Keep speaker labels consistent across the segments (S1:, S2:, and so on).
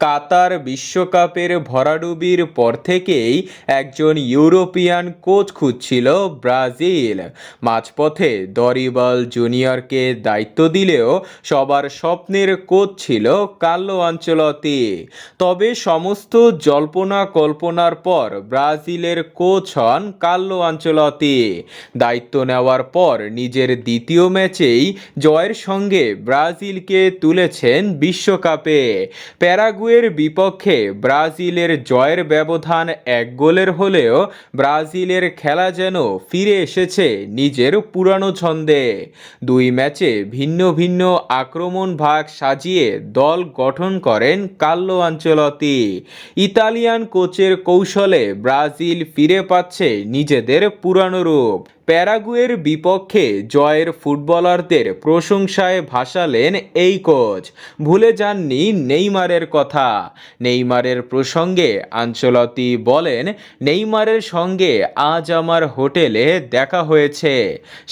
S1: কাতার বিশ্বকাপের ভরাডুবির পর থেকেই একজন ইউরোপিয়ান কোচ খুঁজছিল ব্রাজিল। মাঝপথে দরিবাল জুনিয়রকে দায়িত্ব দিলেও সবার স্বপ্নের কোচ ছিল কার্লো আনচেলত্তি। তবে সমস্ত জল্পনা কল্পনার পর ব্রাজিলের কোচ হন কার্লো আনচেলত্তি। দায়িত্ব নেওয়ার পর নিজের দ্বিতীয় ম্যাচেই জয়ের সঙ্গে ব্রাজিলকে তুলেছেন বিশ্বকাপে। প্যারাগুয়ের বিপক্ষে ব্রাজিলের জয়ের ব্যবধান 1 গোলের হলেও ব্রাজিলের খেলা যেন ফিরে এসেছে নিজের পুরানো ছন্দে। 2 ম্যাচে ভিন্ন ভিন্ন আক্রমণ ভাগ সাজিয়ে দল গঠন করেন কার্লো আনচেলত্তি। ইতালিয়ান কোচের কৌশলে ব্রাজিল ফিরে পাচ্ছে নিজেদের পুরানো রূপ। প্যারাগুয়ের বিপক্ষে জয়ের ফুটবলারদের প্রশংসায় ভাসালেন এই কোচ। ভুলে যাননি নেইমারের কথা। নেইমারের প্রসঙ্গে আনচেলত্তি বলেন, নেইমারের সঙ্গে আজ আমার হোটেলে দেখা হয়েছে।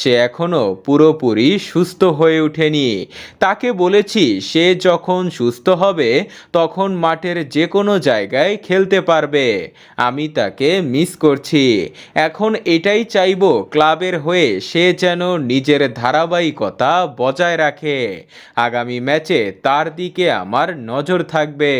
S1: সে এখনও পুরোপুরি সুস্থ হয়ে ওঠেনি। তাকে বলেছি সে যখন সুস্থ হবে তখন মাঠের যে কোনো জায়গায় খেলতে পারবে। আমি তাকে মিস করছি। এখন এটাই চাইবো ক্লাবের হয়ে সে যেন নিজের ধারাবাহিকতা বজায় রাখে। আগামী ম্যাচে তার দিকে আমার নজর থাকবে।